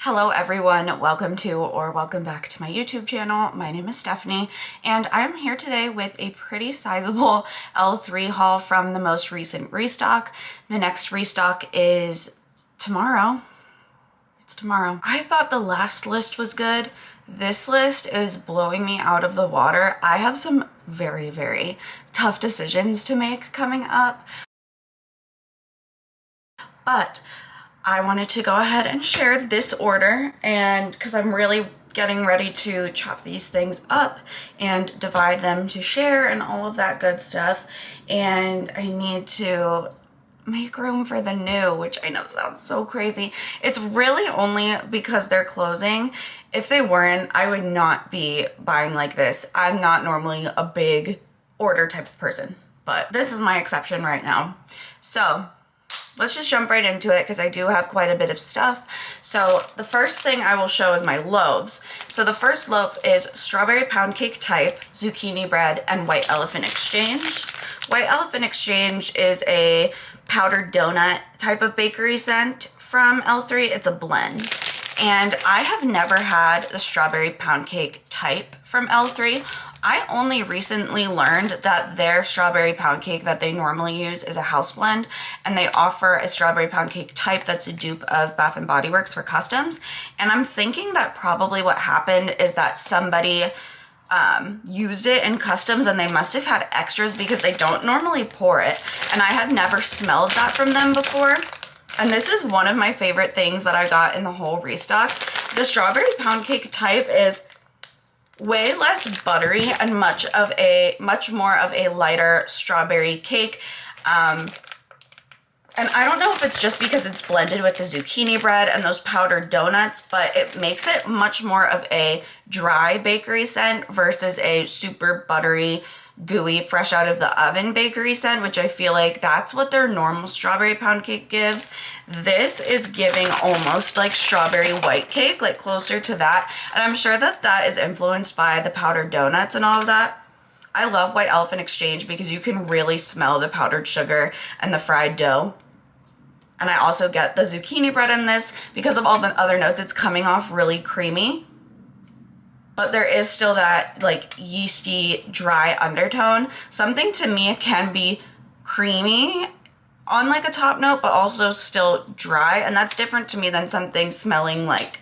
Hello everyone, welcome to or welcome back to my YouTube channel. My name is Stephanie and I'm here today with a pretty sizable L3 haul from the most recent restock. The next restock is tomorrow. It's tomorrow. I thought the last list was good. This list is blowing me out of the water. I have some very tough decisions to make coming up, but I wanted to go ahead and share this order, and because I'm really getting ready to chop these things up and divide them to share and all of that good stuff, and I need to make room for the new, which I know sounds so crazy. It's really only because they're closing. If they weren't, I would not be buying like this. I'm not normally a big order type of person, but this is my exception right now. So let's just jump right into it because I do have quite a bit of stuff. So the first thing I will show is my loaves. So the first loaf is strawberry pound cake type, zucchini bread, and white elephant exchange. White elephant exchange is a powdered donut type of bakery scent from L3. It's a blend. And I have never had the strawberry pound cake type from L3. I only recently learned that their strawberry pound cake that they normally use is a house blend, and they offer a strawberry pound cake type that's a dupe of Bath & Body Works for customs. And I'm thinking that probably what happened is that somebody used it in customs and they must have had extras because they don't normally pour it. And I had never smelled that from them before. And this is one of my favorite things that I got in the whole restock. The strawberry pound cake type is way less buttery and much more of a lighter strawberry cake. And I don't know if it's just because it's blended with the zucchini bread and those powdered donuts, but it makes it much more of a dry bakery scent versus a super buttery, gooey, fresh out of the oven bakery scent, which I feel like that's what their normal strawberry pound cake gives. This is giving almost like strawberry white cake, like closer to that. And I'm sure that that is influenced by the powdered donuts and all of that. I love White Elephant Exchange because you can really smell the powdered sugar and the fried dough. And I also get the zucchini bread in this because of all the other notes. It's coming off really creamy, but there is still that like yeasty, dry undertone. Something to me can be creamy on like a top note, but also still dry. And that's different to me than something smelling like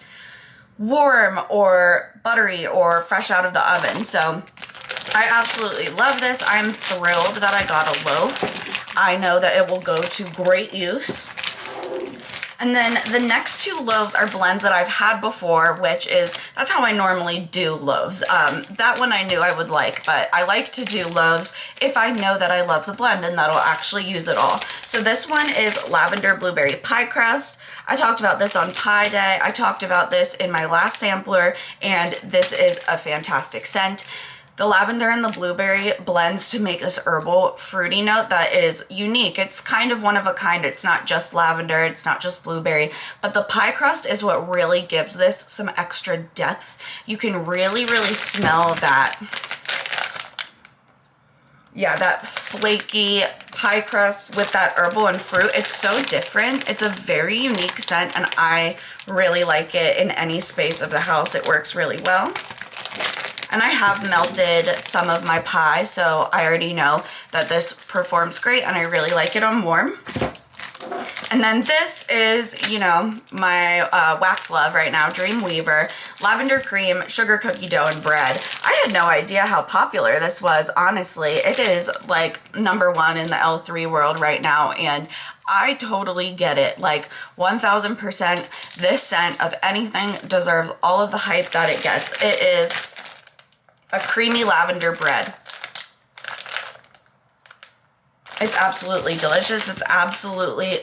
warm or buttery or fresh out of the oven. So I absolutely love this. I'm thrilled that I got a loaf. I know that it will go to great use. And then the next two loaves are blends that I've had before, which is, that's how I normally do loaves. That one I knew I would like, but I like to do loaves if I know that I love the blend and that I'll actually use it all. So this one is lavender blueberry pie crust. I talked about this on Pie Day. I talked about this in my last sampler, and this is a fantastic scent. The lavender and the blueberry blends to make this herbal fruity note that is unique. It's kind of one of a kind. It's not just lavender, it's not just blueberry, but the pie crust is what really gives this some extra depth. You can really smell that. Yeah, that flaky pie crust with that herbal and fruit. It's so different. It's a very unique scent, and I really like it in any space of the house. It works really well. And I have melted some of my pie, so I already know that this performs great, and I really like it on warm. And then this is, you know, my wax love right now, Dreamweaver, lavender cream, sugar cookie dough, and bread. I had no idea how popular this was, honestly. It is like #1 in the L3 world right now, and I totally get it. Like 1000%, this scent of anything deserves all of the hype that it gets. It is a creamy lavender bread. It's absolutely delicious. It's absolutely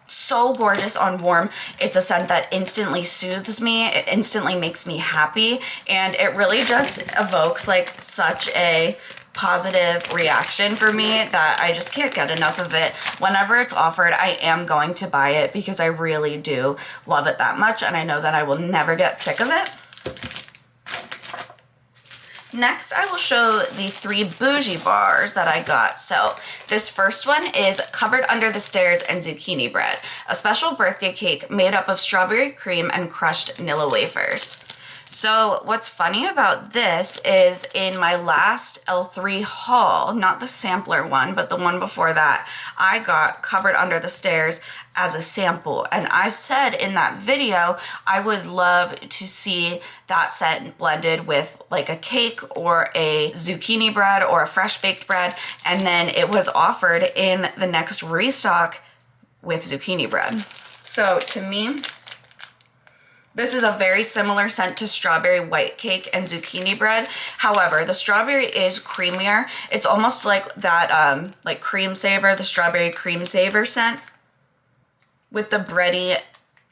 so gorgeous on warm. It's a scent that instantly soothes me. It instantly makes me happy. And it really just evokes like such a positive reaction for me that I just can't get enough of it. Whenever it's offered, I am going to buy it because I really do love it that much. And I know that I will never get sick of it. Next, I will show the 3 bougie bars that I got. So this first one is Cupboard Under the Stairs and Zucchini Bread, a special birthday cake made up of strawberry cream and crushed Nilla wafers. So what's funny about this is in my last L3 haul, not the sampler one, but the one before that, I got Cupboard Under the Stairs as a sample. And I said in that video, I would love to see that scent blended with like a cake or a zucchini bread or a fresh baked bread. And then it was offered in the next restock with zucchini bread. So to me, this is a very similar scent to strawberry white cake and zucchini bread. However, the strawberry is creamier. It's almost like that like cream saver, the strawberry cream saver scent. With the bready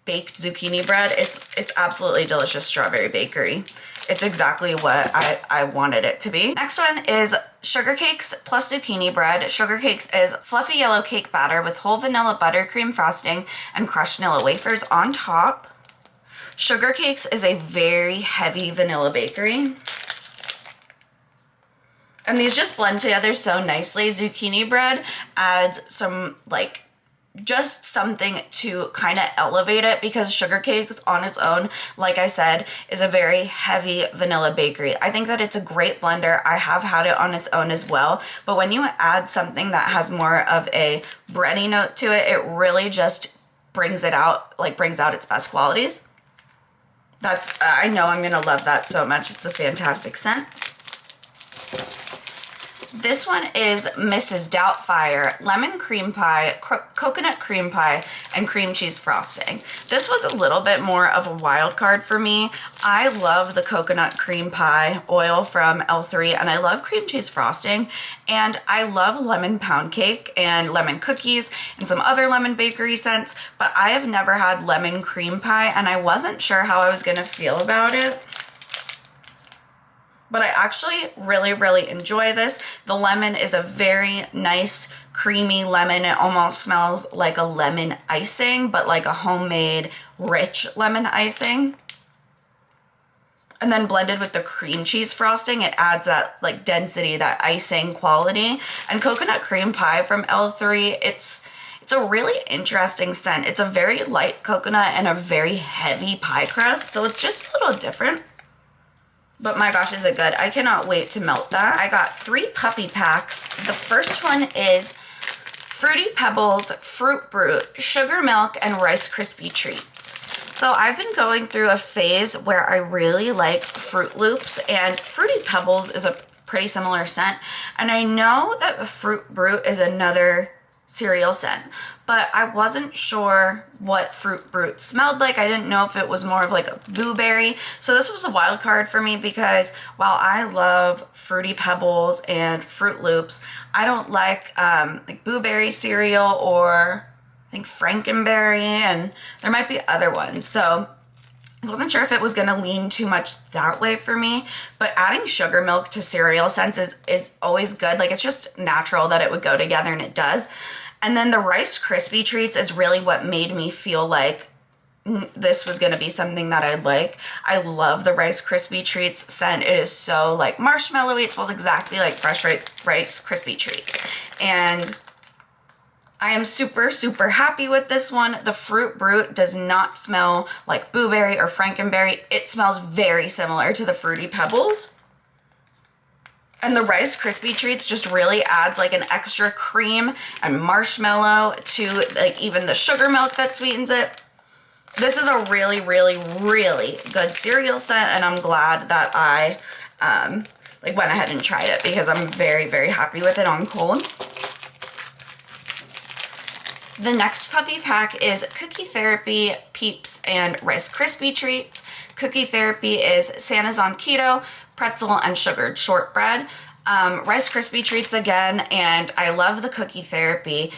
baked zucchini bread, it's absolutely delicious strawberry bakery. It's exactly what I wanted it to be. Next one is Sugar Cakes plus Zucchini Bread. Sugar Cakes is fluffy yellow cake batter with whole vanilla buttercream frosting and crushed Nilla wafers on top. Sugar Cakes is a very heavy vanilla bakery. And these just blend together so nicely. Zucchini bread adds some like just something to kind of elevate it, because Sugar Cakes on its own, like I said, is a very heavy vanilla bakery. I think that it's a great blender. I have had it on its own as well, but when you add something that has more of a bready note to it, it really just brings it out, like brings out its best qualities. I know I'm gonna love that so much. It's a fantastic scent. This one is Mrs. Doubtfire, lemon cream pie, coconut cream pie, and cream cheese frosting. This was a little bit more of a wild card for me. I love the coconut cream pie oil from L3, and I love cream cheese frosting, and I love lemon pound cake and lemon cookies and some other lemon bakery scents, but I have never had lemon cream pie, and I wasn't sure how I was gonna feel about it. But I actually really, really enjoy this. The lemon is a very nice, creamy lemon. It almost smells like a lemon icing, but like a homemade, rich lemon icing. And then blended with the cream cheese frosting, it adds that like density, that icing quality. And coconut cream pie from L3, it's a really interesting scent. It's a very light coconut and a very heavy pie crust, so it's just a little different. But my gosh, is it good. I cannot wait to melt that. I got 3 puppy packs. The first one is Fruity Pebbles, Fruit Brute, Sugar Milk, and Rice Krispie Treats. So I've been going through a phase where I really like Fruit Loops, and Fruity Pebbles is a pretty similar scent. And I know that Fruit Brute is another cereal scent, but I wasn't sure what Fruit Brute smelled like. I didn't know if it was more of like a blueberry. So this was a wild card for me, because while I love Fruity Pebbles and Fruit Loops, I don't like blueberry cereal, or I think Frankenberry, and there might be other ones. So I wasn't sure if it was gonna lean too much that way for me, but adding sugar milk to cereal scents is always good. Like, it's just natural that it would go together, and it does. And then the Rice Krispie Treats is really what made me feel like this was gonna be something that I'd like. I love the Rice Krispie Treats scent. It is so like marshmallowy. It smells exactly like fresh Rice Krispie Treats. And I am super, super happy with this one. The Fruit Brute does not smell like blueberry or Frankenberry. It smells very similar to the Fruity Pebbles. And the Rice Krispie Treats just really adds like an extra cream and marshmallow to like even the sugar milk that sweetens it. This is a really, really, really good cereal scent, and I'm glad that I went ahead and tried it, because I'm very, very happy with it on cold. The next puppy pack is Cookie Therapy, Peeps, and Rice Krispie Treats. Cookie Therapy is Santa's on Keto, pretzel, and sugared shortbread. Rice Krispie Treats again, and I love the Cookie Therapy.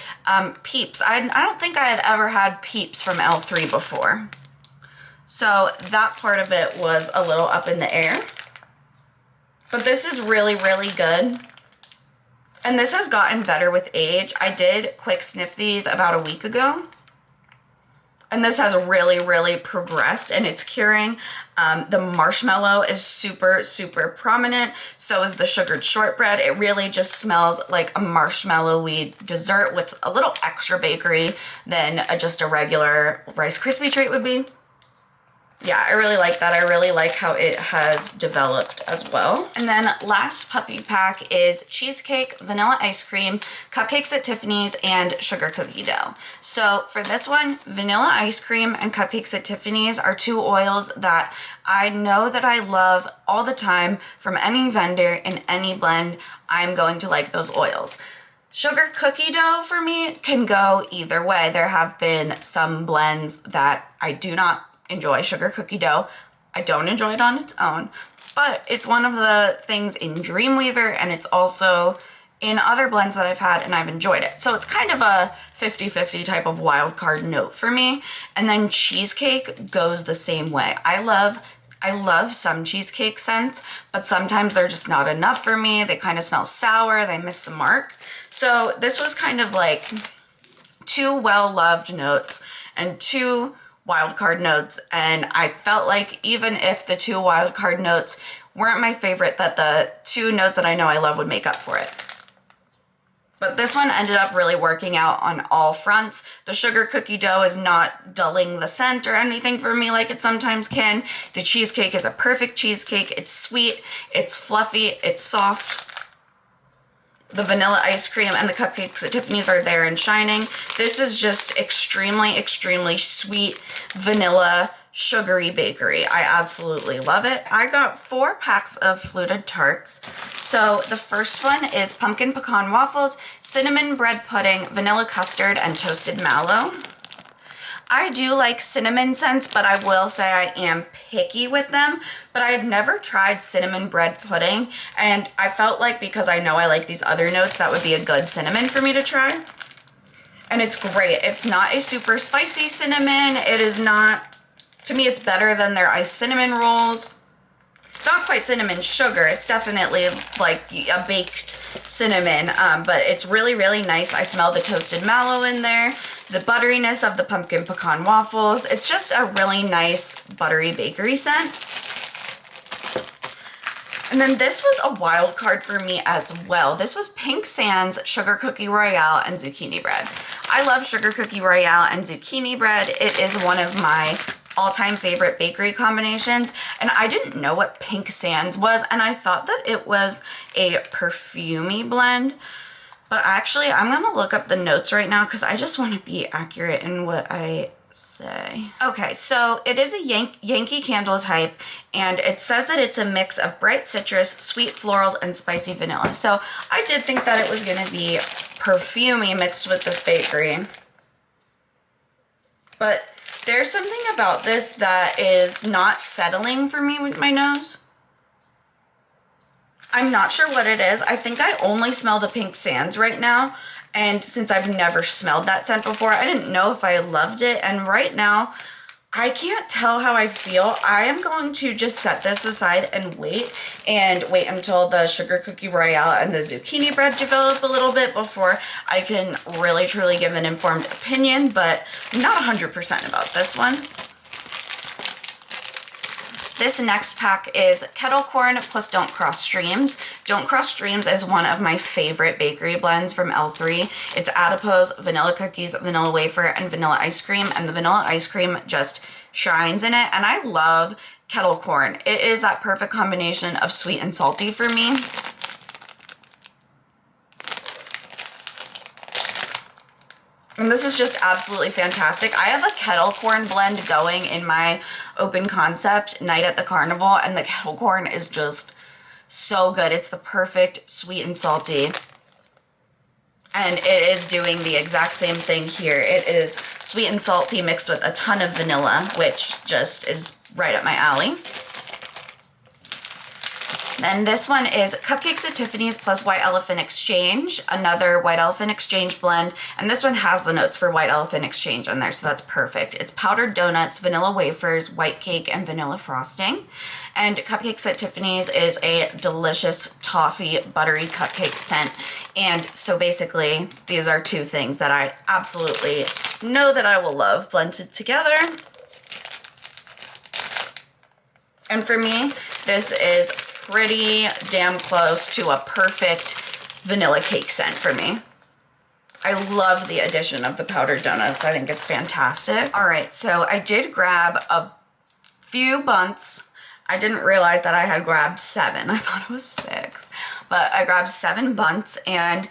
Peeps, I don't think I had ever had Peeps from L3 before. So that part of it was a little up in the air. But this is really, really good. And this has gotten better with age. I did quick sniff these about a week ago. And this has really, really progressed in its curing. The marshmallow is super, super prominent. So is the sugared shortbread. It really just smells like a marshmallowy dessert with a little extra bakery than just a regular Rice Krispie treat would be. Yeah, I really like that. I really like how it has developed as well. And then last puppy pack is cheesecake, vanilla ice cream, cupcakes at Tiffany's, and sugar cookie dough. So for this one, vanilla ice cream and cupcakes at Tiffany's are two oils that I know that I love all the time from any vendor in any blend. I'm going to like those oils. Sugar cookie dough for me can go either way. There have been some blends that I do not enjoy. Sugar cookie dough, I don't enjoy it on its own, but it's one of the things in Dreamweaver, and it's also in other blends that I've had and I've enjoyed it. So it's kind of a 50-50 type of wild card note for me. And then cheesecake goes the same way. I love some cheesecake scents, but sometimes they're just not enough for me. They kind of smell sour, they miss the mark. So this was kind of like two well-loved notes and two wildcard notes, and I felt like even if the two wildcard notes weren't my favorite, that the two notes that I know I love would make up for it. But this one ended up really working out on all fronts. The sugar cookie dough is not dulling the scent or anything for me like it sometimes can. The cheesecake is a perfect cheesecake. It's sweet, it's fluffy, it's soft. The vanilla ice cream and the cupcakes at Tiffany's are there and shining. This is just extremely, extremely sweet vanilla sugary bakery. I absolutely love it. I got 4 packs of fluted tarts. So the first one is pumpkin pecan waffles, cinnamon bread pudding, vanilla custard, and toasted mallow. I do like cinnamon scents, but I will say I am picky with them. But I had never tried cinnamon bread pudding, and I felt like because I know I like these other notes, that would be a good cinnamon for me to try. And it's great. It's not a super spicy cinnamon. It is not, to me, it's better than their iced cinnamon rolls. It's not quite cinnamon sugar. It's definitely like a baked cinnamon, but it's really, really nice. I smell the toasted mallow in there, the butteriness of the pumpkin pecan waffles. It's just a really nice buttery bakery scent. And then this was a wild card for me as well. This was Pink Sands Sugar Cookie Royale and Zucchini Bread. I love Sugar Cookie Royale and Zucchini Bread. It is one of my all-time favorite bakery combinations, and I didn't know what Pink Sands was, and I thought that it was a perfumey blend, but actually I'm gonna look up the notes right now because I just want to be accurate in what I say. Okay, so it is a Yankee Candle type, and it says that it's a mix of bright citrus, sweet florals, and spicy vanilla. So I did think that it was gonna be perfumey mixed with this bakery, but there's something about this that is not settling for me with my nose. I'm not sure what it is. I think I only smell the Pink Sands right now. And since I've never smelled that scent before, I didn't know if I loved it. And right now, I can't tell how I feel. I am going to just set this aside and wait until the Sugar Cookie Royale and the Zucchini Bread develop a little bit before I can really truly give an informed opinion, but I'm not 100% about this one. This next pack is Kettle Corn plus Don't Cross Streams. Don't Cross Streams is one of my favorite bakery blends from L3. It's adipose, vanilla cookies, vanilla wafer, and vanilla ice cream, and the vanilla ice cream just shines in it, and I love Kettle Corn. It is that perfect combination of sweet and salty for me. And this is just absolutely fantastic. I have a Kettle Corn blend going in my open concept night at the carnival, and the Kettle Corn is just so good. It's the perfect sweet and salty. And it is doing the exact same thing here. It is sweet and salty mixed with a ton of vanilla, which just is right up my alley. Then this one is Cupcakes at Tiffany's plus White Elephant Exchange, another White Elephant Exchange blend. And this one has the notes for White Elephant Exchange in there, so that's perfect. It's powdered donuts, vanilla wafers, white cake, and vanilla frosting. And Cupcakes at Tiffany's is a delicious toffee buttery cupcake scent. And so basically, these are two things that I absolutely know that I will love blended together. And for me, this is pretty damn close to a perfect vanilla cake scent for me. I love the addition of the powdered donuts. I think it's fantastic. All right, so I did grab a few bunts. I didn't realize that I had grabbed 7. I thought it was 6, but I grabbed 7 bunts, and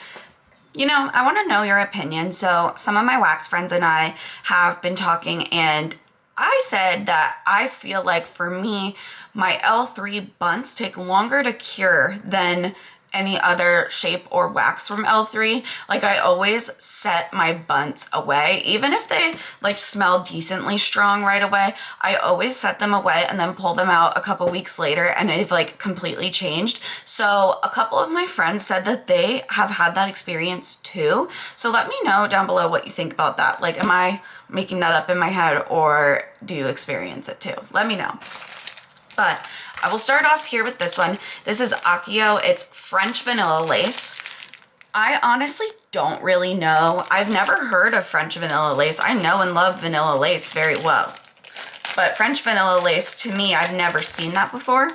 you know, I want to know your opinion. So some of my wax friends and I have been talking, and I said that I feel like for me, my L3 bunts take longer to cure than any other shape or wax from L3. Like, I always set my bunts away, even if they like smell decently strong right away. I always set them away and then pull them out a couple weeks later, and they've like completely changed. So a couple of my friends said that they have had that experience too. So let me know down below what you think about that. Like, am I making that up in my head, or do you experience it too? Let me know. But I will start off here with this one. This is Accio. It's French vanilla lace. I honestly don't really know. I've never heard of French vanilla lace. I know and love vanilla lace very well. But French vanilla lace, to me, I've never seen that before.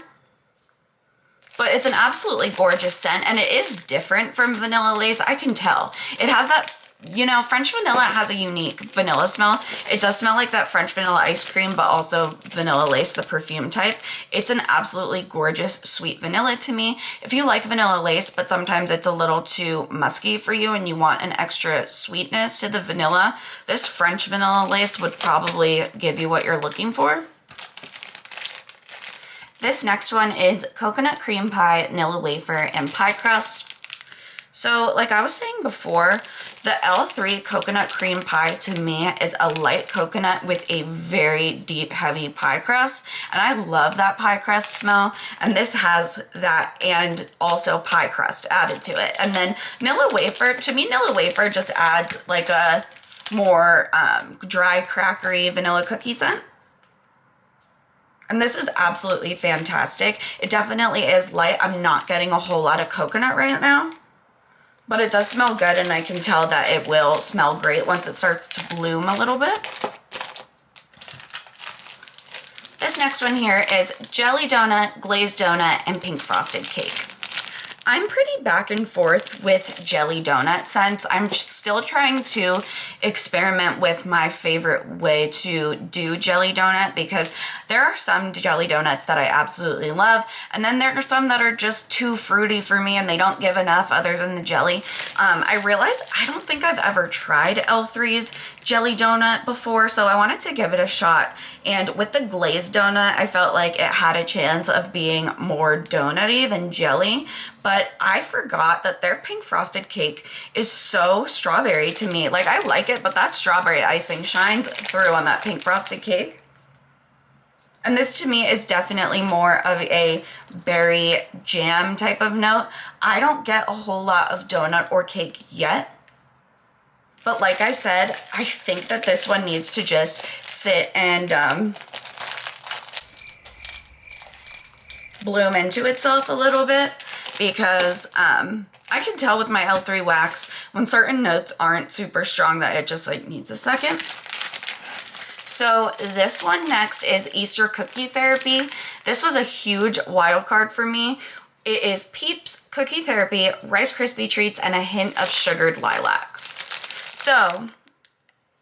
But it's an absolutely gorgeous scent, and it is different from vanilla lace. I can tell. It has that, you know, French vanilla has a unique vanilla smell. It does smell like that French vanilla ice cream, but also vanilla lace, the perfume type. It's an absolutely gorgeous sweet vanilla to me. If you like vanilla lace, but sometimes it's a little too musky for you and you want an extra sweetness to the vanilla, this French vanilla lace would probably give you what you're looking for. This next one is coconut cream pie, vanilla wafer, and pie crust. So like I was saying before, the L3 coconut cream pie to me is a light coconut with a very deep, heavy pie crust. And I love that pie crust smell. And this has that and also pie crust added to it. And then vanilla wafer, to me, vanilla wafer just adds like a more dry, crackery vanilla cookie scent. And this is absolutely fantastic. It definitely is light. I'm not getting a whole lot of coconut right now. But it does smell good, and I can tell that it will smell great once it starts to bloom a little bit. This next one here is jelly donut, glazed donut, and pink frosted cake. I'm pretty back and forth with jelly donut scents. I'm still trying to experiment with my favorite way to do jelly donut, because there are some jelly donuts that I absolutely love, and then there are some that are just too fruity for me and they don't give enough other than the jelly. I realized I don't think I've ever tried L3's jelly donut before, so I wanted to give it a shot. And with the glazed donut, I felt like it had a chance of being more donutty than jelly, but I forgot that their pink frosted cake is so strawberry to me. Like, I like it, but that strawberry icing shines through on that pink frosted cake. And this to me is definitely more of a berry jam type of note. I don't get a whole lot of donut or cake yet. But like I said, I think that this one needs to just sit and bloom into itself a little bit, because I can tell with my L3 wax when certain notes aren't super strong that it just like needs a second. So this one next is Easter Cookie Therapy. This was a huge wild card for me. It is Peeps Cookie Therapy, Rice Krispie Treats, and a hint of sugared lilacs. So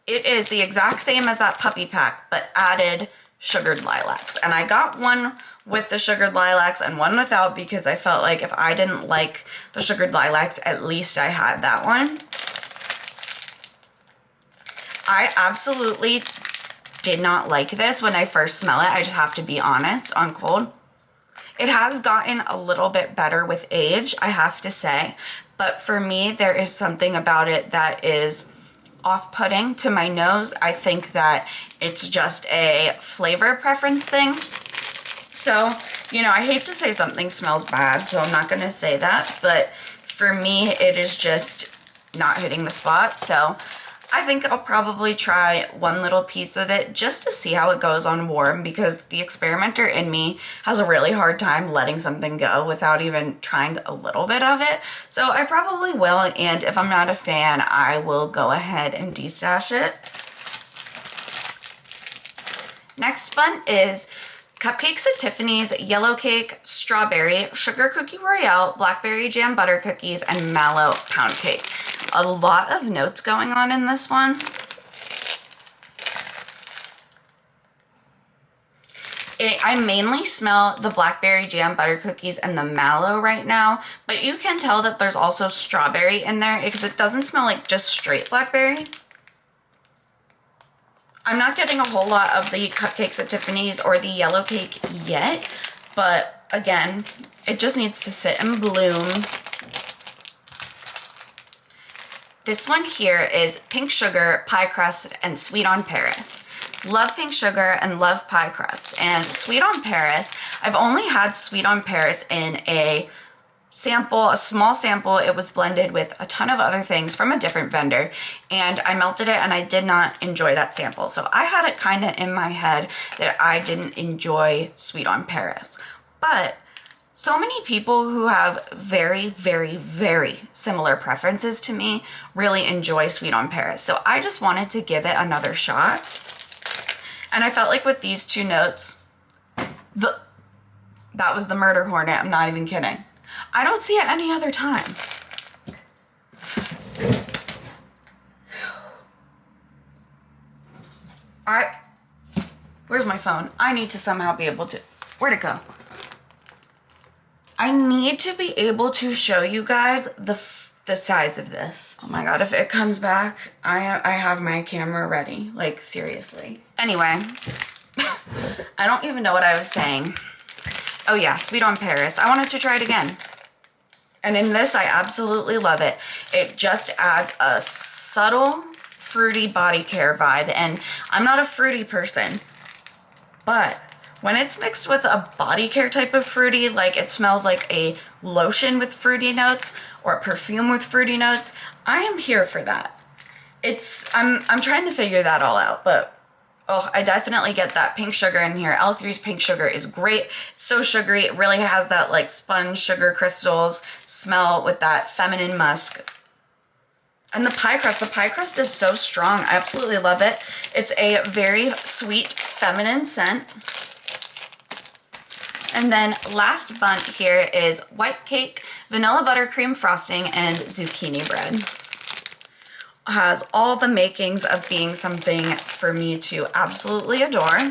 it is the exact same as that puppy pack, but added sugared lilacs. And I got one with the sugared lilacs and one without, because I felt like if I didn't like the sugared lilacs, at least I had that one. I absolutely did not like this when I first smell it. I just have to be honest, on cold. It has gotten a little bit better with age, I have to say. But for me, there is something about it that is off-putting to my nose. I think that it's just a flavor preference thing. So You know, I hate to say something smells bad, so I'm not going to say that, but for me, it is just not hitting the spot. So I think I'll probably try one little piece of it just to see how it goes on warm, because the experimenter in me has a really hard time letting something go without even trying a little bit of it. So I probably will, and if I'm not a fan, I will go ahead and destash it. Next one is Cupcakes at Tiffany's, Yellow Cake, Strawberry, Sugar Cookie Royale, Blackberry Jam Butter Cookies, and Mallow Pound Cake. A lot of notes going on in this one. I mainly smell the Blackberry Jam Butter Cookies and the Mallow right now, but you can tell that there's also strawberry in there because it doesn't smell like just straight blackberry. I'm not getting a whole lot of the Cupcakes at Tiffany's or the Yellow Cake yet, but again, it just needs to sit and bloom. This one here is Pink Sugar, Pie Crust, and Sweet on Paris. Love Pink Sugar and love Pie Crust. And Sweet on Paris, I've only had Sweet on Paris in a sample, a small sample. It was blended with a ton of other things from a different vendor, and I melted it and I did not enjoy that sample. So I had it kind of in my head that I didn't enjoy Sweet on Paris. But so many people who have very, very, very similar preferences to me really enjoy Sweet on Paris. So I just wanted to give it another shot. And I felt like with these two notes, that was the murder hornet. I'm not even kidding. I don't see it any other time. Where's my phone? I need to somehow be able to, where'd it go? I need to be able to show you guys the size of this. Oh my God, if it comes back, I have my camera ready, like seriously. Anyway, I don't even know what I was saying. Oh yeah, Sweet on Paris. I wanted to try it again. And in this, I absolutely love it. It just adds a subtle fruity body care vibe. And I'm not a fruity person, but when it's mixed with a body care type of fruity, like it smells like a lotion with fruity notes or a perfume with fruity notes, I am here for that. I'm trying to figure that all out, but oh, I definitely get that pink sugar in here. L3's pink sugar is great. It's so sugary. It really has that like sponge sugar crystals smell with that feminine musk. And the pie crust is so strong. I absolutely love it. It's a very sweet, feminine scent. And then last bunch here is white cake, vanilla buttercream frosting, and zucchini bread. Has all the makings of being something for me to absolutely adore.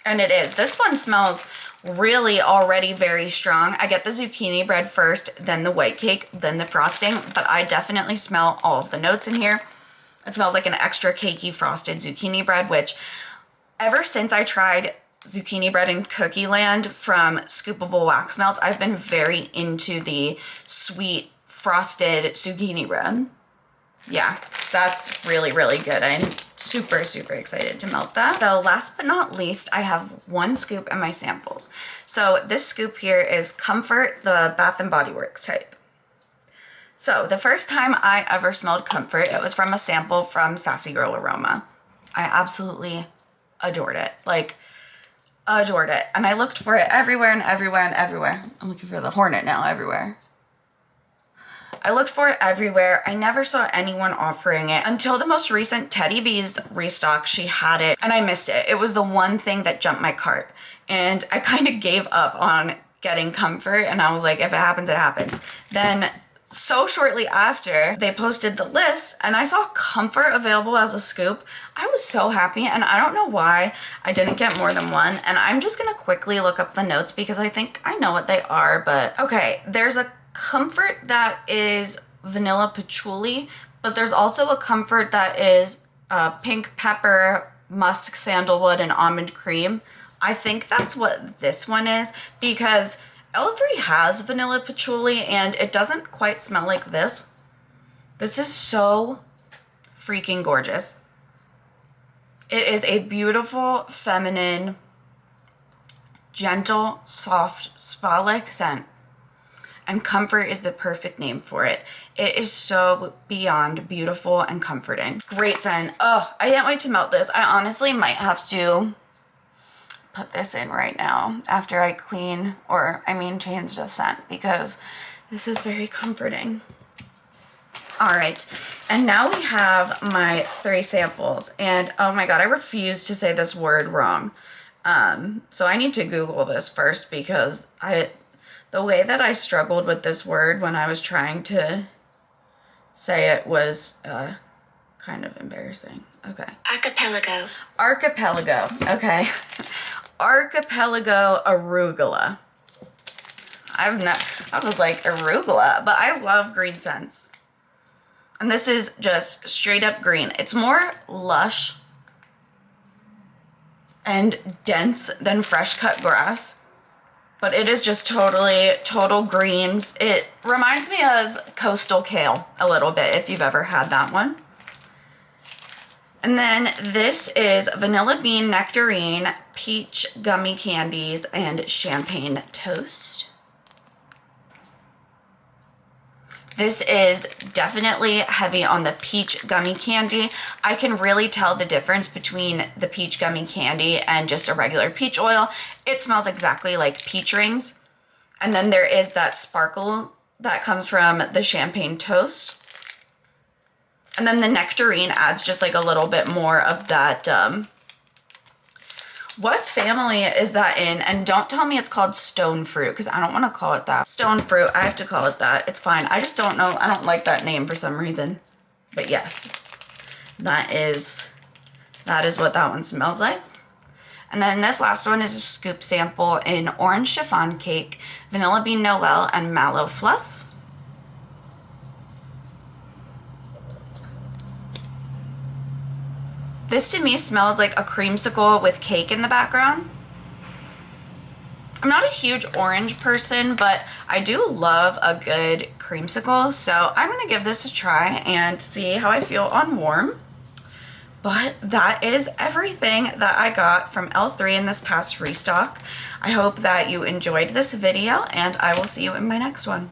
And it is. This one smells really already very strong. I get the zucchini bread first, then the white cake, then the frosting, but I definitely smell all of the notes in here. It smells like an extra cakey frosted zucchini bread, which ever since I tried zucchini bread in Cookie Land from Scoopable Wax Melts, I've been very into the sweet frosted zucchini bread. Yeah, that's really, really good. I'm super, super excited to melt that. So last but not least, I have one scoop in my samples. So this scoop here is Comfort, the Bath & Body Works type. So the first time I ever smelled Comfort, it was from a sample from Sassy Girl Aroma. I absolutely adored it. Like, adored it. And I looked for it everywhere and everywhere and everywhere. I'm looking for the hornet now everywhere. I looked for it everywhere. I never saw anyone offering it until the most recent Teddy B's restock. She had it and I missed it. It was the one thing that jumped my cart. And I kind of gave up on getting Comfort and I was like, if it happens, it happens. Then so shortly after they posted the list and I saw Comfort available as a scoop, I was so happy and I don't know why I didn't get more than one. And I'm just gonna quickly look up the notes because I think I know what they are, but okay, there's a Comfort that is vanilla patchouli, but there's also a Comfort that is pink pepper, musk, sandalwood, and almond cream. I think that's what this one is because L3 has vanilla patchouli and it doesn't quite smell like this. This is so freaking gorgeous. It is a beautiful, feminine, gentle, soft, spa-like scent. And comfort is the perfect name for it. It is so beyond beautiful and comforting. Great scent. Oh, I can't wait to melt this. I honestly might have to put this in right now after I clean, or I mean change the scent, because this is very comforting. All right, and now we have my 3 samples, and oh my God, I refuse to say this word wrong. So I need to Google this first, because the way that I struggled with this word when I was trying to say it was kind of embarrassing. Okay. Archipelago. Archipelago. Okay. Archipelago arugula. I was like arugula, but I love green scents. And this is just straight up green. It's more lush and dense than fresh cut grass, but it is just total greens. It reminds me of coastal kale a little bit, if you've ever had that one. And then this is vanilla bean nectarine, peach gummy candies, and champagne toast. This is definitely heavy on the peach gummy candy. I can really tell the difference between the peach gummy candy and just a regular peach oil. It smells exactly like peach rings. And then there is that sparkle that comes from the champagne toast. And then the nectarine adds just like a little bit more of that, what family is that in? And don't tell me it's called stone fruit, because I don't want to call it that. Stone fruit, I have to call it that. It's fine. I just don't know. I don't like that name for some reason. But yes, that is what that one smells like. And then this last one is a scoop sample in orange chiffon cake, vanilla bean noel, and mallow fluff. This to me smells like a creamsicle with cake in the background. I'm not a huge orange person, but I do love a good creamsicle. So I'm gonna give this a try and see how I feel on warm. But that is everything that I got from L3 in this past restock. I hope that you enjoyed this video, and I will see you in my next one.